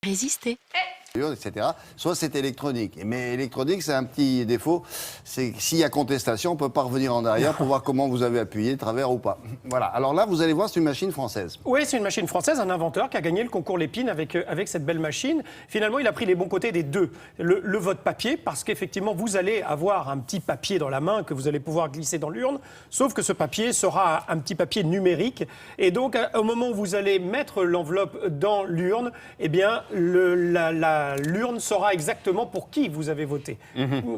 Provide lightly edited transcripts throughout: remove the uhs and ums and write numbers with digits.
Résister. Etc. Soit c'est électronique. Mais électronique, c'est un petit défaut. C'est que s'il y a contestation, on ne peut pas revenir en arrière pour voir comment vous avez appuyé, de travers ou pas. Voilà. Alors là, vous allez voir, c'est une machine française. Oui, c'est une machine française, un inventeur qui a gagné le concours Lépine avec cette belle machine. Finalement, il a pris les bons côtés des deux. Le vote papier, parce qu'effectivement, vous allez avoir un petit papier dans la main que vous allez pouvoir glisser dans l'urne, sauf que ce papier sera un petit papier numérique. Et donc, au moment où vous allez mettre l'enveloppe dans l'urne, eh bien, l'urne saura exactement pour qui vous avez voté.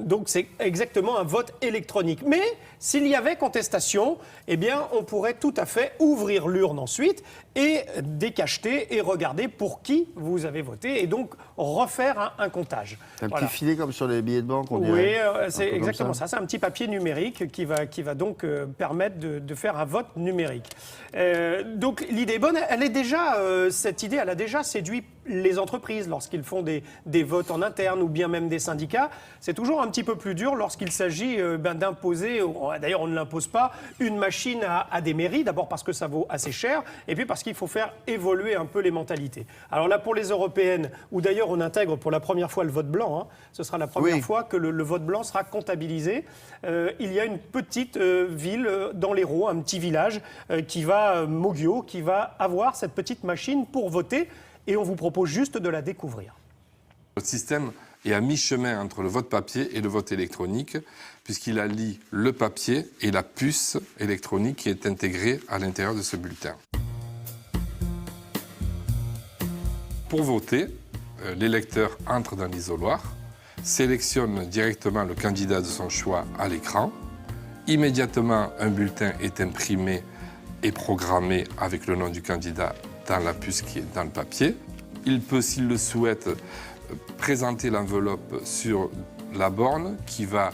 Donc c'est exactement un vote électronique. Mais s'il y avait contestation, eh bien on pourrait tout à fait ouvrir l'urne ensuite et décacheter et regarder pour qui vous avez voté et donc refaire un comptage. Un petit filet comme sur les billets de banque, on dirait. Oui, c'est exactement ça. C'est un petit papier numérique qui va donc permettre de faire un vote numérique. Donc l'idée est bonne. Elle est déjà, cette idée, elle a déjà séduit les entreprises lorsqu'ils font des votes en interne ou bien même des syndicats. C'est toujours un petit peu plus dur lorsqu'il s'agit d'imposer, d'ailleurs on ne l'impose pas, une machine à des mairies, d'abord parce que ça vaut assez cher et puis parce qu'il faut faire évoluer un peu les mentalités. Alors là pour les européennes, où d'ailleurs on intègre pour la première fois le vote blanc, hein, ce sera la première fois que le vote blanc sera comptabilisé. Il y a une petite ville dans l'Hérault, un petit village Moguio, qui va avoir cette petite machine pour voter et on vous propose juste de la découvrir. Le système est à mi-chemin entre le vote papier et le vote électronique, puisqu'il allie le papier et la puce électronique qui est intégrée à l'intérieur de ce bulletin. Pour voter, l'électeur entre dans l'isoloir, sélectionne directement le candidat de son choix à l'écran. Immédiatement, un bulletin est imprimé et programmé avec le nom du candidat dans la puce qui est dans le papier. Il peut, s'il le souhaite, présenter l'enveloppe sur la borne qui va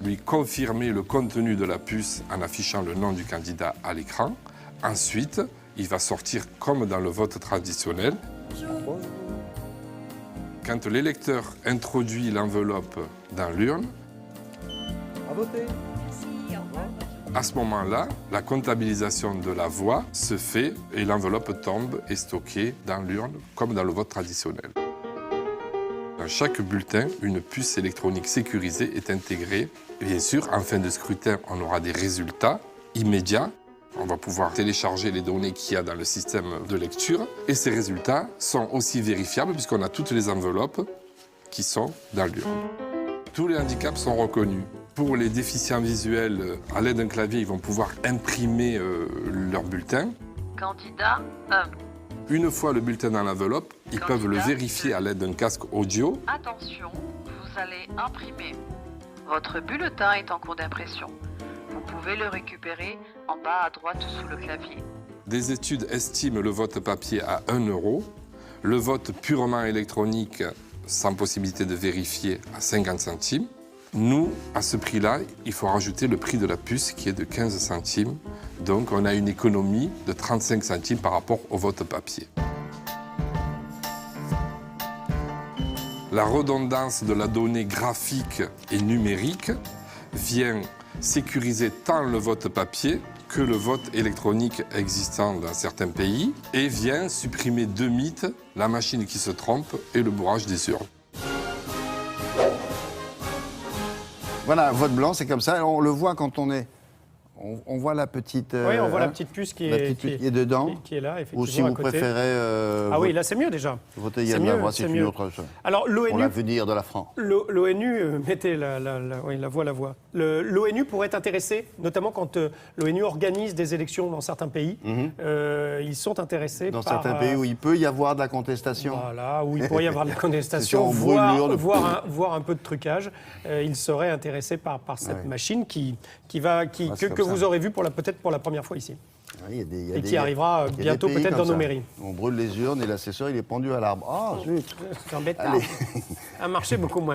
lui confirmer le contenu de la puce en affichant le nom du candidat à l'écran. Ensuite, il va sortir comme dans le vote traditionnel. Bonjour. Quand l'électeur introduit l'enveloppe dans l'urne, à voter. à ce moment-là, la comptabilisation de la voix se fait et l'enveloppe tombe et stockée dans l'urne comme dans le vote traditionnel. Dans chaque bulletin, une puce électronique sécurisée est intégrée. Bien sûr, en fin de scrutin, on aura des résultats immédiats. On va pouvoir télécharger les données qu'il y a dans le système de lecture. Et ces résultats sont aussi vérifiables puisqu'on a toutes les enveloppes qui sont dans l'urne. Tous les handicaps sont reconnus. Pour les déficients visuels, à l'aide d'un clavier, ils vont pouvoir imprimer leur bulletin. Candidat 1. Une fois le bulletin dans l'enveloppe, ils peuvent le vérifier à l'aide d'un casque audio. Attention, vous allez imprimer. Votre bulletin est en cours d'impression. Vous pouvez le récupérer en bas à droite sous le clavier. Des études estiment le vote papier à 1 €, le vote purement électronique sans possibilité de vérifier à 50 centimes. Nous, à ce prix-là, il faut rajouter le prix de la puce qui est de 15 centimes. Donc on a une économie de 35 centimes par rapport au vote papier. La redondance de la donnée graphique et numérique vient sécuriser tant le vote papier que le vote électronique existant dans certains pays et vient supprimer deux mythes, la machine qui se trompe et le bourrage des urnes. Voilà, vote blanc, c'est comme ça. On le voit quand on est... On voit la petite... Oui, on voit la petite puce qui est dedans. Qui est là, effectivement, ou si vous à côté. préférez... Ah oui, là c'est mieux déjà. Voter il y a de la voix, c'est une autre chose. Alors Pour l'avenir de la France. L'ONU, mettez la voix. L'ONU pourrait être intéressée, notamment quand l'ONU organise des élections dans certains pays. Ils sont intéressés dans certains pays où il peut y avoir de la contestation. Voilà, où il pourrait y avoir de la contestation, voire un peu de trucage. Ils seraient intéressés par cette machine que vous aurez vue peut-être pour la première fois ici. Oui, et qui arrivera bientôt peut-être dans nos mairies. On brûle les urnes et l'assesseur il est pendu à l'arbre. Ah, zut. C'est embêtant. Un marché beaucoup moins.